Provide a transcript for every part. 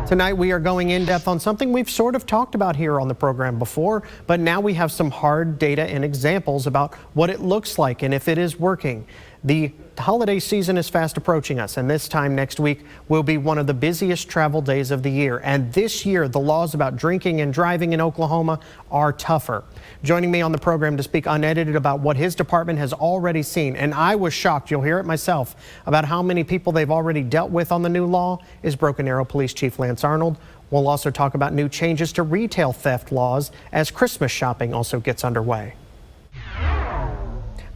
Tonight we are going in depth on something we've sort of talked about here on the program before, but now we have some hard data and examples about what it looks like and if it is working. The holiday season is fast approaching us, and this time next week will be one of the busiest travel days of the year. And this year, the laws about drinking and driving in Oklahoma are tougher. Joining me on the program to speak unedited about what his department has already seen, and I was shocked, you'll hear it myself, about how many people they've already dealt with on the new law, is Broken Arrow Police Chief Lance Arnold. We'll also talk about new changes to retail theft laws as Christmas shopping also gets underway.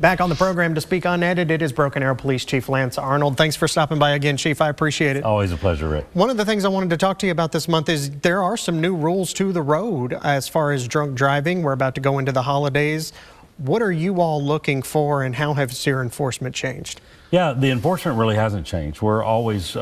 Back on the program to speak unedited is Broken Arrow Police Chief Lance Arnold. Thanks for stopping by again, Chief. I appreciate it. Always a pleasure, Rick. One of the things I wanted to talk to you about this month is there are some new rules to the road as far as drunk driving. We're about to go into the holidays. What are you all looking for, and how has your enforcement changed? Yeah, the enforcement really hasn't changed. We're always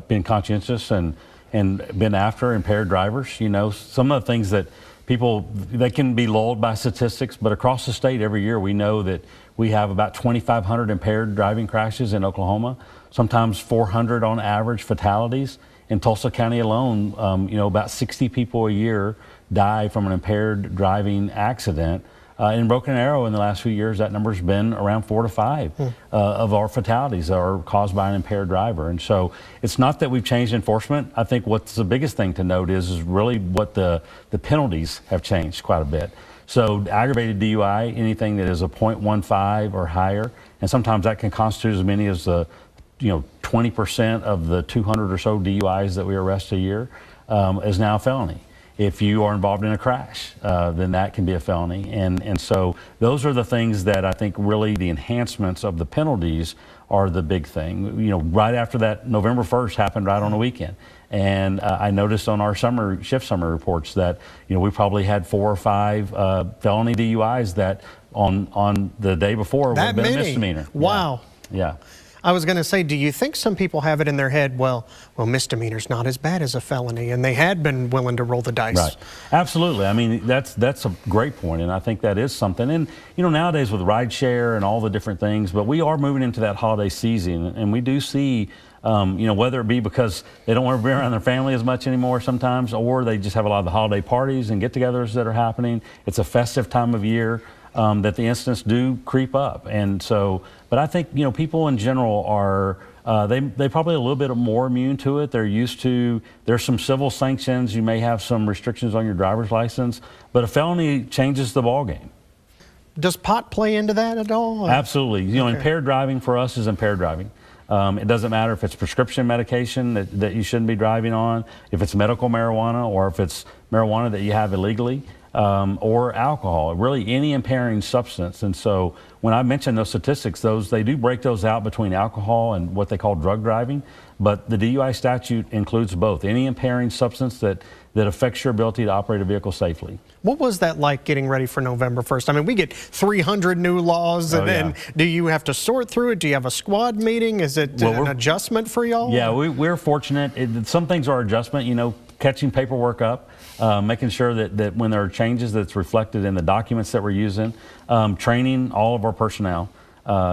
been conscientious and been after impaired drivers. You know, some of the things that people, they can be lulled by statistics, but across the state every year we know that we have about 2,500 impaired driving crashes in Oklahoma, sometimes 400 on average fatalities. In Tulsa County alone, you know, about 60 people a year die from an impaired driving accident. In Broken Arrow in the last few years, that number's been around 4 to 5 of our fatalities are caused by an impaired driver. And so it's not that we've changed enforcement. I think what's the biggest thing to note is really what the penalties have changed quite a bit. So aggravated DUI, anything that is a .15 or higher, and sometimes that can constitute as many as 20% of the 200 or so DUIs that we arrest a year, is now a felony. If you are involved in a crash, then that can be a felony. And so those are the things that I think really the enhancements of the penalties are the big thing. You know, right after that, November 1st happened right on the weekend. And I noticed on our shift summary reports that, you know, we probably had 4 or 5 felony DUIs that on the day before would have been a misdemeanor. Wow. Yeah. I was going to say, do you think some people have it in their head, well, misdemeanor's not as bad as a felony, and they had been willing to roll the dice? Right. Absolutely. I mean, that's a great point, and I think that is something. And, you know, nowadays with rideshare and all the different things, but we are moving into that holiday season, and we do see, you know, whether it be because they don't want to be around their family as much anymore sometimes, or they just have a lot of the holiday parties and get-togethers that are happening. It's a festive time of year. That the incidents do creep up. And so, but I think, you know, people in general are, they probably a little bit more immune to it. They're used to, there's some civil sanctions. You may have some restrictions on your driver's license, but a felony changes the ballgame. Does pot play into that at all? Absolutely. You know, impaired driving for us is impaired driving. It doesn't matter if it's prescription medication that you shouldn't be driving on, if it's medical marijuana, or if it's marijuana that you have illegally. Or alcohol, really any impairing substance. And so when I mention those statistics, they do break those out between alcohol and what they call drug driving, but the DUI statute includes both, any impairing substance that affects your ability to operate a vehicle safely. What was that like getting ready for November 1st? I mean, we get 300 new laws, and then do you have to sort through it? Do you have a squad meeting? Is it an adjustment for y'all? Yeah, we're fortunate. Some things are adjustment, you know, catching paperwork up, making sure that when there are changes that's reflected in the documents that we're using, training all of our personnel,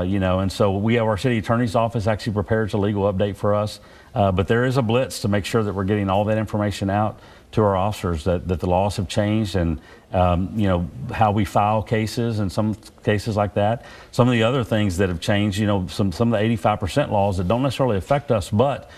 you know, and so we have our city attorney's office actually prepares a legal update for us, but there is a blitz to make sure that we're getting all that information out to our officers that the laws have changed and, you know, how we file cases and some cases like that. Some of the other things that have changed, you know, some of the 85% laws that don't necessarily affect us, but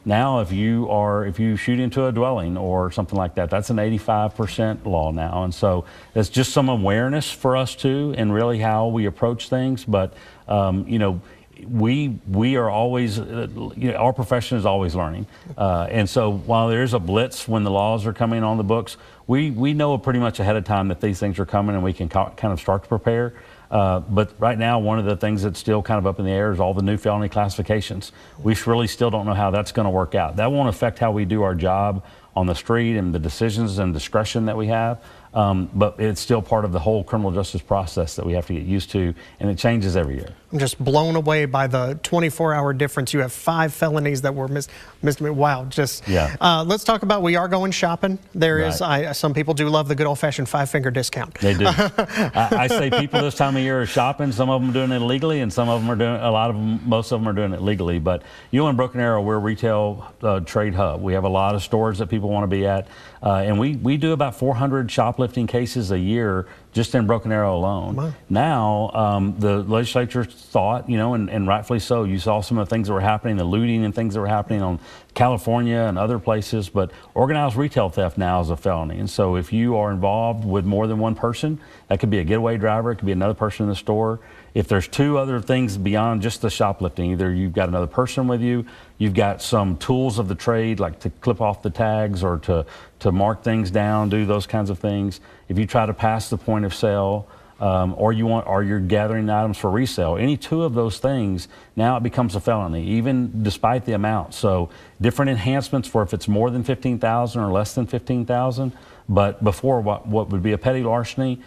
now if you shoot into a dwelling or something like that, that's an 85% law now. And so it's just some awareness for us too, and really how we approach things. But, you know, we are always, you know, our profession is always learning. And so while there is a blitz when the laws are coming on the books, we know pretty much ahead of time that these things are coming, and we can kind of start to prepare. But right now, one of the things that's still kind of up in the air is all the new felony classifications. We really still don't know how that's going to work out. That won't affect how we do our job on the street and the decisions and discretion that we have. But it's still part of the whole criminal justice process that we have to get used to, and it changes every year. I'm just blown away by the 24-hour difference. You have 5 felonies that were misdemeanor. Wow, just yeah. Let's talk about, we are going shopping. There Right. is some people do love the good old-fashioned 5-finger discount. They do. I say people this time of year are shopping. Some of them are doing it illegally, and some of them are doing, most of them are doing it legally. But you in Broken Arrow, we're a retail trade hub. We have a lot of stores that people want to be at, and we do about 400 shoplifting cases a year just in Broken Arrow alone. Wow. Now, the legislature thought, and rightfully so, you saw some of the things that were happening, the looting and things that were happening on California and other places, but organized retail theft now is a felony. And so if you are involved with more than one person, that could be a getaway driver, it could be another person in the store. If there's 2 other things beyond just the shoplifting, either you've got another person with you, you've got some tools of the trade like to clip off the tags or to mark things down, do those kinds of things. If you try to pass the point of sale, or you're gathering items for resale, any 2 of those things, now it becomes a felony, even despite the amount. So different enhancements for if it's more than $15,000 or less than $15,000. But before, what would be a petty larceny,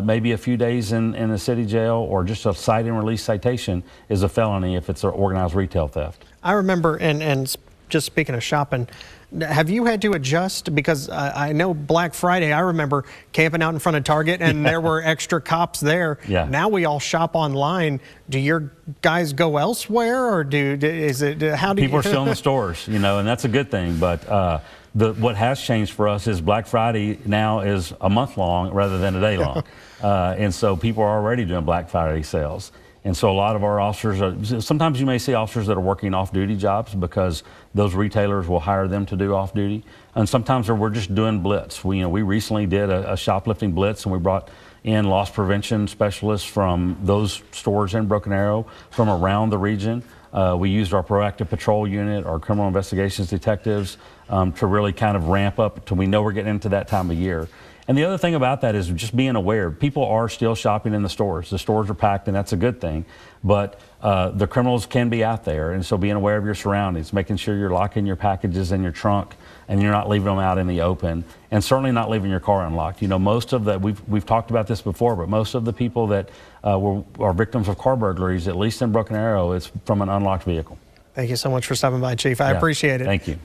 maybe a few days in the city jail, or just a cite and release citation is a felony if it's an organized retail theft. I remember, and just speaking of shopping, have you had to adjust? Because I know Black Friday, I remember camping out in front of Target and there were extra cops there. Yeah. Now we all shop online. Do your guys go elsewhere, or how do People are still in the stores, and that's a good thing. But what has changed for us is Black Friday now is a month long rather than a day long. And so people are already doing Black Friday sales. And so a lot of our officers sometimes you may see officers that are working off-duty jobs because those retailers will hire them to do off-duty. And sometimes we're just doing blitz. We recently did a shoplifting blitz, and we brought in loss prevention specialists from those stores in Broken Arrow from around the region. We used our proactive patrol unit, our criminal investigations detectives, to really kind of ramp up till we know we're getting into that time of year. And the other thing about that is just being aware. People are still shopping in the stores. The stores are packed, and that's a good thing. But the criminals can be out there, and so being aware of your surroundings, making sure you're locking your packages in your trunk and you're not leaving them out in the open, and certainly not leaving your car unlocked. Most of the, we've talked about this before, but most of the people that are victims of car burglaries, at least in Broken Arrow, it's from an unlocked vehicle. Thank you so much for stopping by, Chief. I appreciate it. Thank you.